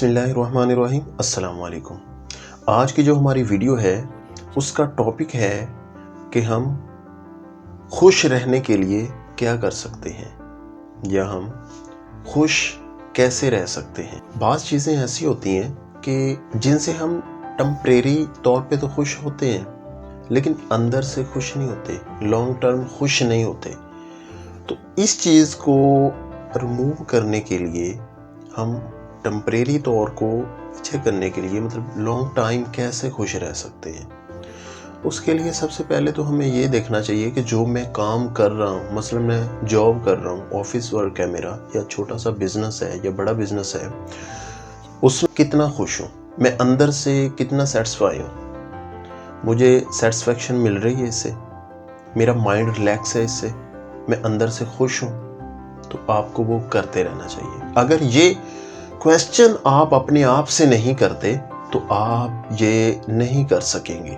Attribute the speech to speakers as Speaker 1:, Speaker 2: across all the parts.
Speaker 1: बिस्मिल्लाहिर्रहमानिर्रहीम। अस्सलाम वालेकुम। आज की जो हमारी वीडियो है उसका टॉपिक है कि हम खुश रहने के लिए क्या कर सकते हैं या हम खुश कैसे रह सकते हैं। बाज़ चीज़ें ऐसी होती हैं कि जिनसे हम टेम्परेरी तौर पे तो खुश होते हैं लेकिन अंदर से खुश नहीं होते, लॉन्ग टर्म खुश नहीं होते। तो इस चीज़ को रिमूव करने के लिए हम टेम्परेरी तौर को पीछे करने के लिए मतलब लॉन्ग टाइम कैसे खुश रह सकते हैं। उसके लिए सबसे पहले तो हमें ये देखना चाहिए कि जो मैं काम कर रहा हूँ, मसलन मैं जॉब कर रहा हूँ, ऑफिस वर्क है मेरा, या छोटा सा बिजनेस है या बड़ा बिजनेस है, उसमें कितना खुश हूँ, मैं अंदर से कितना सेटिस्फाई हूँ, मुझे सेटिस्फेक्शन मिल रही है इससे, मेरा माइंड रिलैक्स है इससे, मैं अंदर से खुश हूँ। तो आपको वो करते रहना चाहिए। अगर ये क्वेश्चन आप अपने आप से नहीं करते तो आप ये नहीं कर सकेंगे,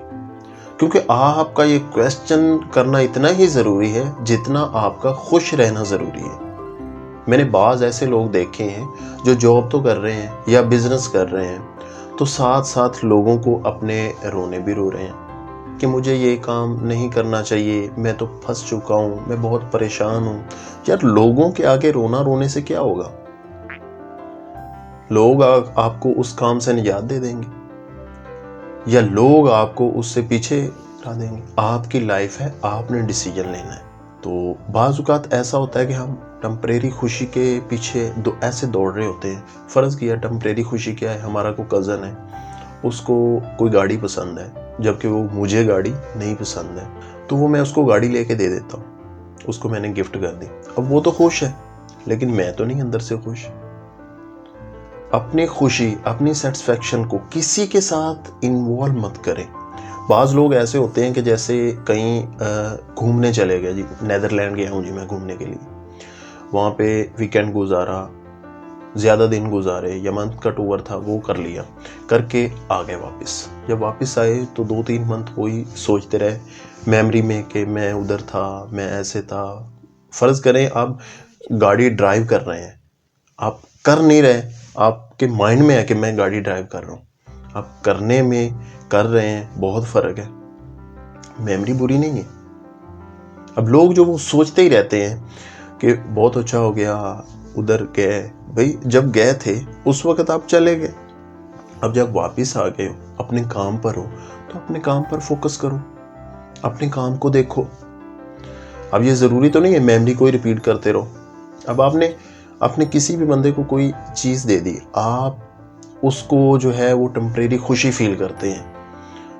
Speaker 1: क्योंकि आपका ये क्वेश्चन करना इतना ही ज़रूरी है जितना आपका खुश रहना ज़रूरी है। मैंने बाज़ ऐसे लोग देखे हैं जो जॉब तो कर रहे हैं या बिजनेस कर रहे हैं तो साथ साथ लोगों को अपने रोने भी रो रहे हैं कि मुझे ये काम नहीं करना चाहिए, मैं तो फंस चुका हूँ, मैं बहुत परेशान हूँ। यार, लोगों के आगे रोना रोने से क्या होगा? लोग आपको उस काम से निजात दे देंगे या लोग आपको उससे पीछे हटा देंगे। आपकी लाइफ है, आपने डिसीजन लेना है। तो बाज़ औक़ात ऐसा होता है कि हम टेम्परेरी खुशी के पीछे ऐसे दौड़ रहे होते हैं। फ़र्ज़ किया टेम्परेरी खुशी क्या है, हमारा कोई कज़न है, उसको कोई गाड़ी पसंद है जबकि वो मुझे गाड़ी नहीं पसंद है, तो वो मैं उसको गाड़ी लेके दे देता हूँ, उसको मैंने गिफ्ट कर दी। अब वो तो खुश है लेकिन मैं तो नहीं अंदर से खुश। अपनी खुशी, अपनी सेटिस्फेक्शन को किसी के साथ इन्वॉल्व मत करें। बाज़ लोग ऐसे होते हैं कि जैसे कहीं घूमने चले गए जी, नीदरलैंड गया हूँ जी मैं घूमने के लिए, वहाँ पे वीकेंड गुजारा, ज़्यादा दिन गुजारे या मंथ का टूर था वो कर लिया, करके आ गए वापस। जब वापस आए तो 2-3 मंथ वही सोचते रहे मेमोरी में कि मैं उधर था, मैं ऐसे था। फ़र्ज़ करें आप गाड़ी ड्राइव कर रहे हैं, आप कर नहीं रहे, आपके माइंड में है कि मैं गाड़ी ड्राइव कर रहा हूँ, आप करने में कर रहे हैं, बहुत फ़र्क है। मेमोरी बुरी नहीं है। अब लोग जो वो सोचते ही रहते हैं कि बहुत अच्छा हो गया, उधर गए। भाई, जब गए थे उस वक्त आप चले गए, अब जब वापस आ गए हो, अपने काम पर हो, तो अपने काम पर फोकस करो, अपने काम को देखो। अब ये ज़रूरी तो नहीं है मेमोरी को ही रिपीट करते रहो। अब आपने अपने किसी भी बंदे को कोई चीज़ दे दी, आप उसको जो है वो टेम्परेरी खुशी फील करते हैं,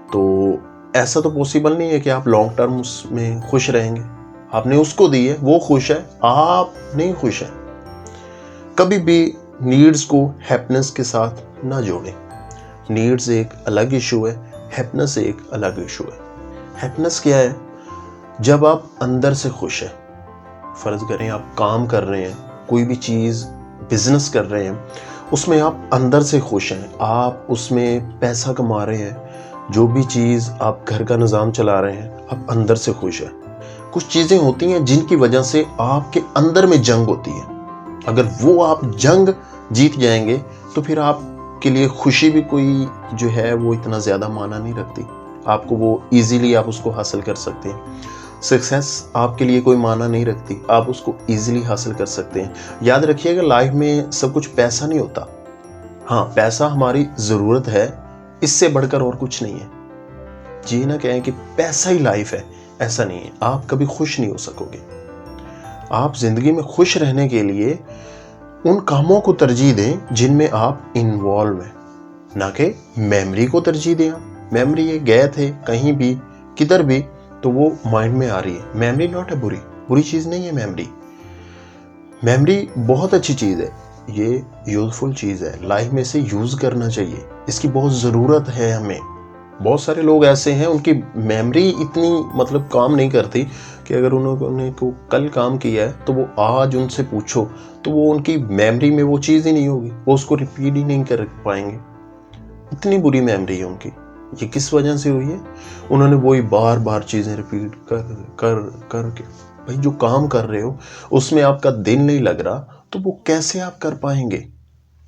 Speaker 1: तो ऐसा तो पॉसिबल नहीं है कि आप लॉन्ग टर्म उसमें खुश रहेंगे। आपने उसको दी है, वो खुश है, आप नहीं खुश हैं। कभी भी नीड्स को हैप्पीनेस के साथ ना जोड़ें। नीड्स एक अलग इशू है, हैप्पीनेस एक अलग इशू है। हैप्पीनेस क्या है? जब आप अंदर से खुश हैं। फ़र्ज़ करें आप काम कर रहे हैं, कोई भी चीज़ बिजनेस कर रहे हैं, उसमें आप अंदर से खुश हैं, आप उसमें पैसा कमा रहे हैं, जो भी चीज़ आप घर का निज़ाम चला रहे हैं, आप अंदर से खुश हैं। कुछ चीज़ें होती हैं जिनकी वजह से आपके अंदर में जंग होती है, अगर वो आप जंग जीत जाएंगे तो फिर आपके लिए खुशी भी कोई जो है वो इतना ज़्यादा माना नहीं रखती। आपको वो ईजीली आप उसको हासिल कर सकते हैं। सक्सेस आपके लिए कोई माना नहीं रखती, आप उसको इजीली हासिल कर सकते हैं। याद रखिएगा, लाइफ में सब कुछ पैसा नहीं होता। हाँ, पैसा हमारी ज़रूरत है, इससे बढ़कर और कुछ नहीं है। जी ना कहें कि पैसा ही लाइफ है, ऐसा नहीं है। आप कभी खुश नहीं हो सकोगे। आप ज़िंदगी में खुश रहने के लिए उन कामों को तरजीह दें जिनमें आप इन्वॉल्व हैं, ना कि मेमोरी को तरजीह दें। मेमोरी ये गए थे कहीं भी, किधर भी, तो वो माइंड में आ रही है। मेमोरी नॉट है बुरी चीज़ नहीं है। मेमोरी बहुत अच्छी चीज़ है, ये यूज़फुल चीज़ है, लाइफ में से यूज़ करना चाहिए, इसकी बहुत ज़रूरत है हमें। बहुत सारे लोग ऐसे हैं उनकी मेमोरी इतनी मतलब काम नहीं करती कि अगर उन्होंने को कल काम किया है तो वो आज उनसे पूछो तो वो उनकी मेमोरी में वो चीज़ ही नहीं होगी, वो उसको रिपीट ही नहीं कर पाएंगे। इतनी बुरी मेमोरी है उनकी। ये किस वजह से हुई है? उन्होंने वही बार बार चीज़ें रिपीट कर के। भाई, जो काम कर रहे हो उसमें आपका दिल नहीं लग रहा तो वो कैसे आप कर पाएंगे?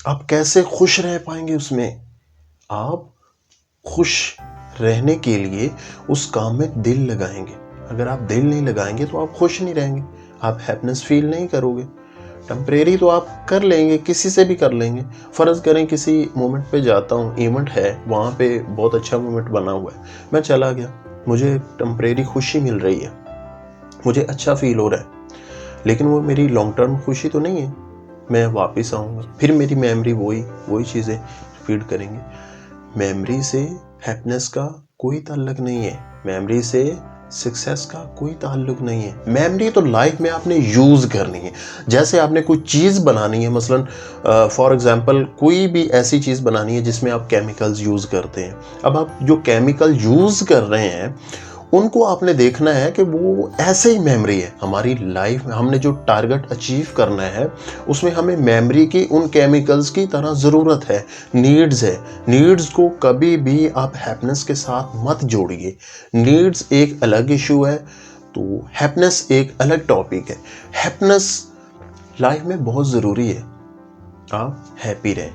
Speaker 1: आप कैसे खुश रह पाएंगे उसमें? आप खुश रहने के लिए उस काम में दिल लगाएंगे। अगर आप दिल नहीं लगाएंगे तो आप खुश नहीं रहेंगे, आप हैप्पीनेस फील नहीं करोगे। टेम्परेरी तो आप कर लेंगे, किसी से भी कर लेंगे। फ़र्ज़ करें किसी मोमेंट पे जाता हूँ, इवेंट है, वहाँ पे बहुत अच्छा मोमेंट बना हुआ है, मैं चला गया, मुझे टेम्परेरी खुशी मिल रही है, मुझे अच्छा फील हो रहा है, लेकिन वो मेरी लॉन्ग टर्म खुशी तो नहीं है। मैं वापस आऊँगा, फिर मेरी मेमोरी वही चीज़ें फीड करेंगी। मेमोरी से हैप्पीनेस का कोई ताल्लुक नहीं है, मेमोरी से सक्सेस का कोई ताल्लुक नहीं है। मेमोरी तो लाइफ में आपने यूज़ करनी है। जैसे आपने कोई चीज़ बनानी है, मसलन फॉर एग्जांपल कोई भी ऐसी चीज़ बनानी है जिसमें आप केमिकल्स यूज़ करते हैं। अब आप जो केमिकल यूज़ कर रहे हैं उनको आपने देखना है कि वो ऐसे ही मेमोरी है। हमारी लाइफ में हमने जो टारगेट अचीव करना है उसमें हमें मेमोरी की उन केमिकल्स की तरह ज़रूरत है, नीड्स है। नीड्स को कभी भी आप हैप्पीनेस के साथ मत जोड़िए। नीड्स एक अलग इशू है, तो हैप्पीनेस एक अलग टॉपिक है। हैप्पीनेस लाइफ में बहुत ज़रूरी है, आप हैप्पी रहें।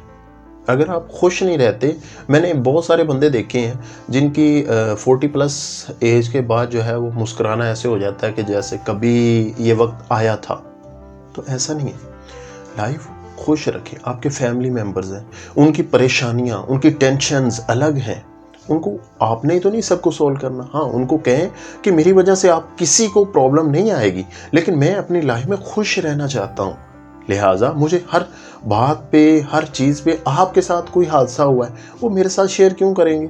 Speaker 1: अगर आप खुश नहीं रहते, मैंने बहुत सारे बंदे देखे हैं जिनकी 40+ एज के बाद जो है वो मुस्कुराना ऐसे हो जाता है कि जैसे कभी ये वक्त आया था। तो ऐसा नहीं है। लाइफ खुश रखें। आपके फैमिली मेम्बर्स हैं, उनकी परेशानियां, उनकी टेंशन्स अलग हैं, उनको आपने ही तो नहीं सबको सॉल्व करना। हाँ, उनको कहें कि मेरी वजह से आप किसी को प्रॉब्लम नहीं आएगी, लेकिन मैं अपनी लाइफ में खुश रहना चाहता हूँ, लिहाजा मुझे हर बात पे, हर चीज़ पे, आपके साथ कोई हादसा हुआ है वो मेरे साथ शेयर क्यों करेंगे?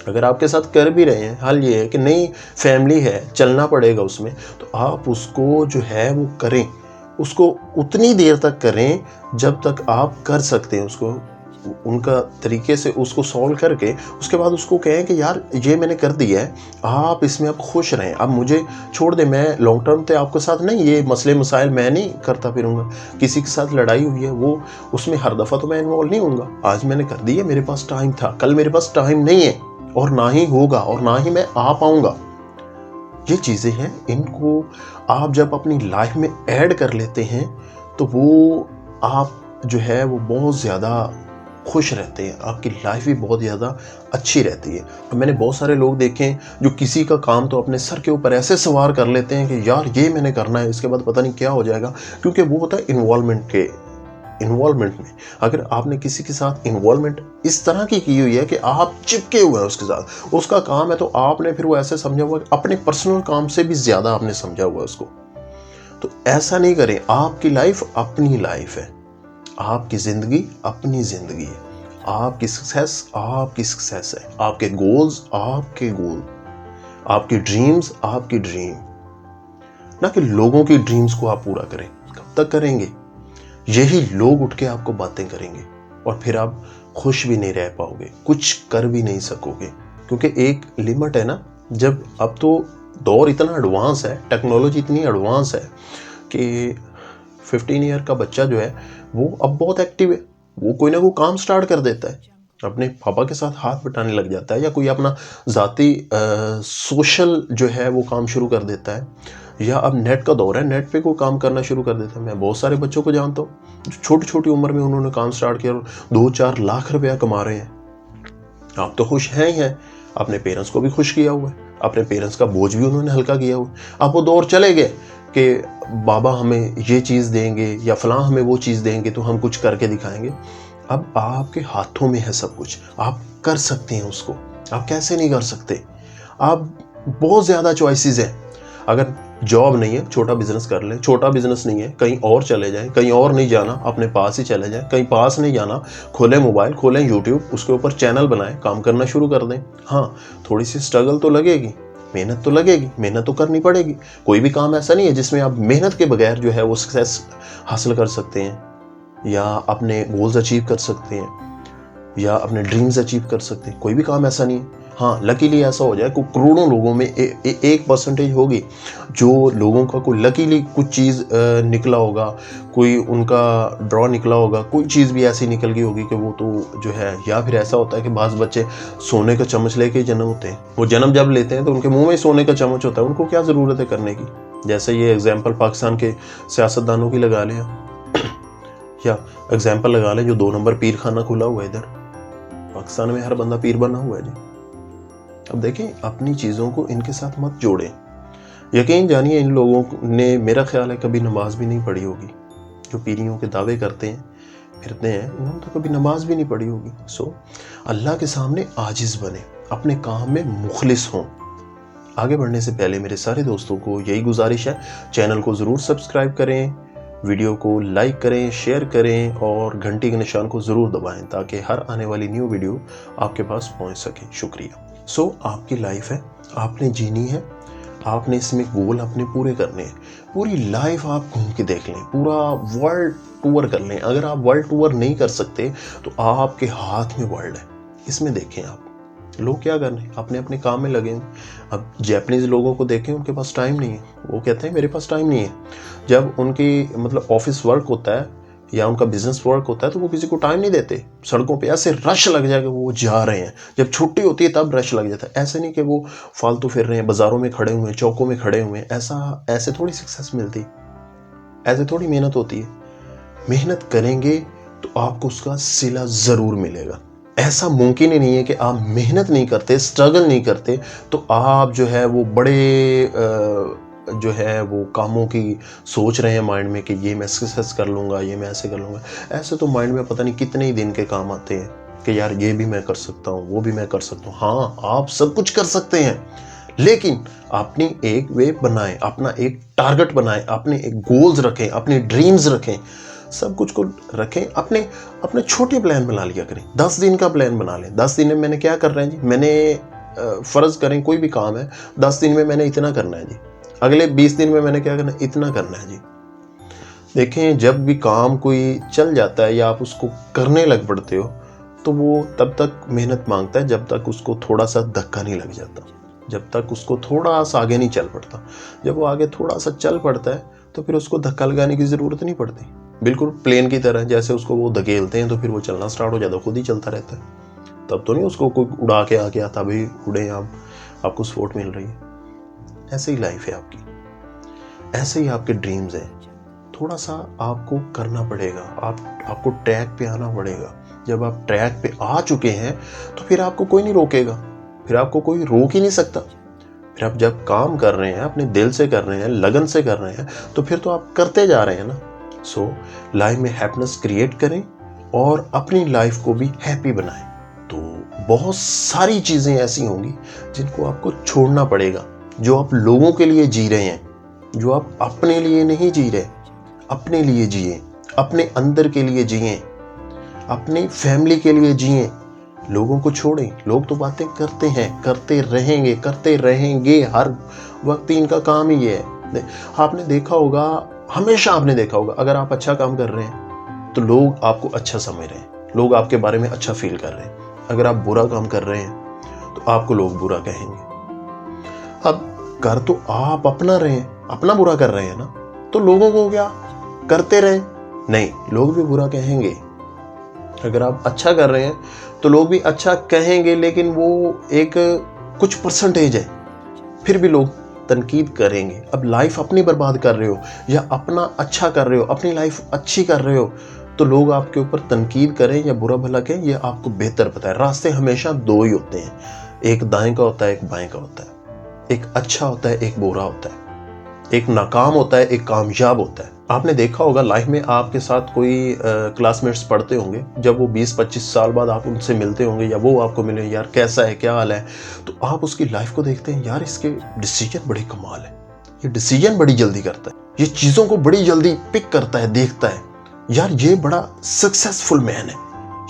Speaker 1: अगर आपके साथ कर भी रहे हैं, हल ये है कि नहीं, फैमिली है, चलना पड़ेगा उसमें, तो आप उसको जो है वो करें, उसको उतनी देर तक करें जब तक आप कर सकते हैं। उसको उनका तरीके से उसको सॉल्व करके उसके बाद उसको कहें कि यार ये मैंने कर दिया है, आप इसमें अब खुश रहें, अब मुझे छोड़ दें, मैं लॉन्ग टर्म पे आपके साथ नहीं, ये मसले मसाइल मैं नहीं करता फिरूंगा। किसी के साथ लड़ाई हुई है, वो उसमें हर दफ़ा तो मैं इन्वॉल्व नहीं होऊंगा। आज मैंने कर दी है, मेरे पास टाइम था, कल मेरे पास टाइम नहीं है और ना ही होगा और ना ही मैं आ पाऊंगा। ये चीज़ें हैं, इनको आप जब अपनी लाइफ में ऐड कर लेते हैं तो वो आप जो है वो बहुत ज़्यादा खुश रहते हैं, आपकी लाइफ भी बहुत ज़्यादा अच्छी रहती है। तो मैंने बहुत सारे लोग देखे हैं जो किसी का काम तो अपने सर के ऊपर ऐसे सवार कर लेते हैं कि यार ये मैंने करना है, इसके बाद पता नहीं क्या हो जाएगा, क्योंकि वो होता है इन्वॉल्वमेंट में। अगर आपने किसी के साथ इन्वॉल्वमेंट इस तरह की हुई है कि आप चिपके हुए हैं उसके साथ, उसका काम है, तो आपने फिर वो ऐसे समझा हुआ कि अपने पर्सनल काम से भी ज़्यादा आपने समझा हुआ उसको। तो ऐसा नहीं करें। आपकी लाइफ अपनी लाइफ है, आपकी ज़िंदगी अपनी ज़िंदगी है, आपकी सक्सेस है, आपके गोल्स आपके गोल, आपकी ड्रीम्स आपकी ड्रीम, ना कि लोगों की ड्रीम्स को आप पूरा करें। कब तक करेंगे? यही लोग उठ के आपको बातें करेंगे और फिर आप खुश भी नहीं रह पाओगे, कुछ कर भी नहीं सकोगे, क्योंकि एक लिमिट है ना। जब अब तो दौर इतना एडवांस है, टेक्नोलॉजी इतनी एडवांस है कि 15 ईयर का बच्चा जो है वो अब बहुत एक्टिव है, वो कोई ना कोई काम स्टार्ट कर देता है, अपने पापा के साथ हाथ बटाने लग जाता है, या कोई अपना ज़ाती सोशल जो है वो काम शुरू कर देता है, या अब नेट का दौर है, नेट पे कोई काम करना शुरू कर देता है। मैं बहुत सारे बच्चों को जानता हूँ जो छोटी छोटी उम्र में उन्होंने काम स्टार्ट किया और 2-4 लाख रुपया कमा रहे हैं। आप तो खुश हैं ही हैं, अपने पेरेंट्स को भी खुश किया हुआ है, अपने पेरेंट्स का बोझ भी उन्होंने हल्का किया हुआ है। अब वो दौर चले गए कि बाबा हमें ये चीज़ देंगे या फलां हमें वो चीज़ देंगे तो हम कुछ करके दिखाएंगे। अब आपके हाथों में है सब कुछ, आप कर सकते हैं उसको। आप कैसे नहीं कर सकते? आप बहुत ज़्यादा चॉइसेस हैं। अगर जॉब नहीं है, छोटा बिजनेस कर लें, छोटा बिजनेस नहीं है, कहीं और चले जाएं, कहीं और नहीं जाना, अपने पास ही चले जाएं, कहीं पास नहीं जाना, खोलें मोबाइल, खोलें यूट्यूब, उसके ऊपर चैनल बनाएं, काम करना शुरू कर दें। हाँ, थोड़ी सी स्ट्रगल तो लगेगी, मेहनत तो लगेगी, मेहनत तो करनी पड़ेगी। कोई भी काम ऐसा नहीं है जिसमें आप मेहनत के बगैर जो है वो सक्सेस हासिल कर सकते हैं या अपने गोल्स अचीव कर सकते हैं या अपने ड्रीम्स अचीव कर सकते हैं। कोई भी काम ऐसा नहीं है। हाँ, लकीली ऐसा हो जाए कि करोड़ों लोगों में 1% होगी जो लोगों का कोई लकीली कुछ चीज़ निकला होगा, कोई उनका ड्रॉ निकला होगा, कोई चीज़ भी ऐसी निकल गई होगी कि वो तो जो है। या फिर ऐसा होता है कि बाज़ बच्चे सोने का चम्मच लेके ही जन्म होते हैं, वो जन्म जब लेते हैं तो उनके मुंह में सोने का चम्मच होता है, उनको क्या ज़रूरत है करने की। जैसे ये एग्जाम्पल पाकिस्तान के सियासतदानों की लगा लें, या एग्जाम्पल लगा लें, जो 2 नंबर पीर खाना खुला हुआ है इधर पाकिस्तान में, हर बंदा पीर बना हुआ है जी। अब देखें, अपनी चीज़ों को इनके साथ मत जोड़ें। यकीन जानिए, इन लोगों ने मेरा ख्याल है कभी नमाज भी नहीं पढ़ी होगी। जो पीरियों के दावे करते हैं फिरते हैं, इन्होंने तो कभी नमाज भी नहीं पढ़ी होगी। सो अल्लाह के सामने आजिज़ बने, अपने काम में मुखलिस हों। आगे बढ़ने से पहले मेरे सारे दोस्तों को यही गुजारिश है, चैनल को ज़रूर सब्सक्राइब करें, वीडियो को लाइक करें, शेयर करें और घंटी के निशान को ज़रूर दबाएं ताकि हर आने वाली न्यू वीडियो आपके पास पहुंच सके। शुक्रिया। सो आपकी लाइफ है, आपने जीनी है, आपने इसमें गोल अपने पूरे करने हैं। पूरी लाइफ आप घूम के देख लें, पूरा वर्ल्ड टूर कर लें। अगर आप वर्ल्ड टूर नहीं कर सकते तो आपके हाथ में वर्ल्ड है, इसमें देखें आप। लोग क्या कर रहे हैं, अपने अपने काम में लगे हैं। अब जापानीज़ लोगों को देखें, उनके पास टाइम नहीं है। वो कहते हैं मेरे पास टाइम नहीं है। जब उनकी मतलब ऑफिस वर्क होता है या उनका बिजनेस वर्क होता है तो वो किसी को टाइम नहीं देते। सड़कों पे ऐसे रश लग जाएगा, वो जा रहे हैं। जब छुट्टी होती है तब रश लग जाता है। ऐसे नहीं कि वो फालतू फिर रहे हैं, बाज़ारों में खड़े हुए हैं, चौकों में खड़े हुए हैं। ऐसे थोड़ी सक्सेस मिलती, ऐसे थोड़ी मेहनत होती है। मेहनत करेंगे तो आपको उसका सिला ज़रूर मिलेगा। ऐसा मुमकिन ही नहीं है कि आप मेहनत नहीं करते, स्ट्रगल नहीं करते तो आप जो है वो बड़े जो है वो कामों की सोच रहे हैं माइंड में कि ये मैं सक्सेस कर लूँगा, ये मैं ऐसे कर लूँगा। ऐसे तो माइंड में पता नहीं कितने ही दिन के काम आते हैं कि यार ये भी मैं कर सकता हूँ, वो भी मैं कर सकता हूँ। हाँ, आप सब कुछ कर सकते हैं, लेकिन अपनी एक वे बनाएं, अपना एक टारगेट बनाएं, अपने एक गोल्स रखें, अपने ड्रीम्स रखें, सब कुछ को रखें। अपने छोटे प्लान बना लिया करें। 10 दिन का प्लान बना लें। 10 दिन में मैंने क्या कर रहे हैं जी, मैंने फ़र्ज़ करें कोई भी काम है, 10 दिन में मैंने इतना करना है जी, अगले 20 दिन में मैंने क्या करना है, इतना करना है जी। देखें, जब भी काम कोई चल जाता है या आप उसको करने लग पड़ते हो तो वो तब तक मेहनत मांगता है जब तक उसको थोड़ा सा धक्का नहीं लग जाता, जब तक उसको थोड़ा सा आगे नहीं चल पड़ता। जब वो आगे थोड़ा सा चल पड़ता है तो फिर उसको धक्का लगाने की ज़रूरत नहीं पड़ती। बिल्कुल प्लेन की तरह, जैसे उसको वो धकेलते हैं तो फिर वो चलना स्टार्ट हो जाता है, खुद ही चलता रहता है। तब तो नहीं उसको कोई उड़ा के आके आता भाई उड़े आपको सपोर्ट मिल रही है। ऐसे ही लाइफ है आपकी, ऐसे ही आपके ड्रीम्स हैं। थोड़ा सा आपको करना पड़ेगा, आपको ट्रैक पे आना पड़ेगा। जब आप ट्रैक पे आ चुके हैं तो फिर आपको कोई नहीं रोकेगा, फिर आपको कोई रोक ही नहीं सकता। फिर आप जब काम कर रहे हैं, अपने दिल से कर रहे हैं, लगन से कर रहे हैं, तो फिर तो आप करते जा रहे हैं ना। सो लाइफ में हैप्पीनेस क्रिएट करें और अपनी लाइफ को भी हैप्पी बनाएं। तो बहुत सारी चीज़ें ऐसी होंगी जिनको आपको छोड़ना पड़ेगा, जो आप लोगों के लिए जी रहे हैं, जो आप अपने लिए नहीं जी रहे। अपने लिए जिए, अपने अंदर के लिए जिए, अपनी फैमिली के लिए जिए। लोगों को छोड़ें। लोग तो बातें करते हैं, करते रहेंगे, हर वक्त इनका काम ही ये है। आपने देखा होगा, हमेशा आपने देखा होगा, अगर आप अच्छा काम कर रहे हैं तो लोग आपको अच्छा समझ रहे हैं, लोग आपके बारे में अच्छा फील कर रहे हैं। अगर आप बुरा काम कर रहे हैं तो आपको लोग बुरा कहेंगे। अब कर तो आप अपना रहे हैं, अपना बुरा कर रहे हैं ना, तो लोगों को क्या करते रहे? नहीं, लोग भी बुरा कहेंगे। अगर आप अच्छा कर रहे हैं तो लोग भी अच्छा कहेंगे, लेकिन वो एक कुछ परसेंटेज है, फिर भी लोग तनकीद करेंगे। अब लाइफ अपनी बर्बाद कर रहे हो या अपना अच्छा कर रहे हो, अपनी लाइफ अच्छी कर रहे हो, तो लोग आपके ऊपर तनकीद करें या बुरा भला कहें, ये आपको बेहतर पता है। रास्ते हमेशा 2 ही होते हैं, एक दाएं का होता है, एक बाएं का होता है। एक अच्छा होता है, एक बुरा होता है। एक नाकाम होता है, एक कामयाब होता है। आपने देखा होगा लाइफ में आपके साथ कोई क्लासमेट्स पढ़ते होंगे, जब वो 20-25 साल बाद आप उनसे मिलते होंगे या वो आपको मिले, यार कैसा है, क्या हाल है, तो आप उसकी लाइफ को देखते हैं, यार इसके डिसीजन बड़े कमाल है, ये डिसीजन बड़ी जल्दी करता है, ये चीज़ों को बड़ी जल्दी पिक करता है, देखता है, यार ये बड़ा सक्सेसफुल मैन है,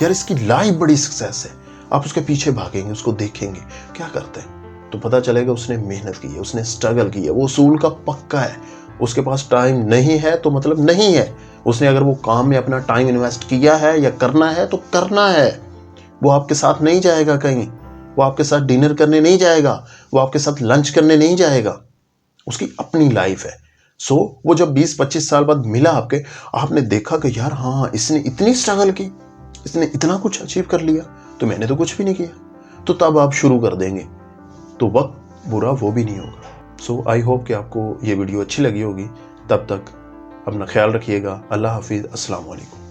Speaker 1: यार इसकी लाइफ बड़ी सक्सेस है। आप उसके पीछे भागेंगे, उसको देखेंगे क्या करते हैं, तो पता चलेगा उसने मेहनत की है, उसने स्ट्रगल की है, वो उसूल का पक्का है। उसके पास टाइम नहीं है तो मतलब नहीं है। उसने अगर वो काम में अपना टाइम इन्वेस्ट किया है या करना है तो करना है। वो आपके साथ नहीं जाएगा कहीं, वो आपके साथ डिनर करने नहीं जाएगा, वो आपके साथ लंच करने नहीं जाएगा। उसकी अपनी लाइफ है। सो वो जब 20-25 साल बाद मिला आपके, आपने देखा कि यार हाँ, इसने इतनी स्ट्रगल की, इसने इतना कुछ अचीव कर लिया, तो मैंने तो कुछ भी नहीं किया। तो तब आप शुरू कर देंगे, तो वक्त बुरा वो भी नहीं होगा। सो आई होप कि आपको ये वीडियो अच्छी लगी होगी। तब तक अपना ख्याल रखिएगा। अल्लाह हाफिज़। अस्सलाम वालेकुम।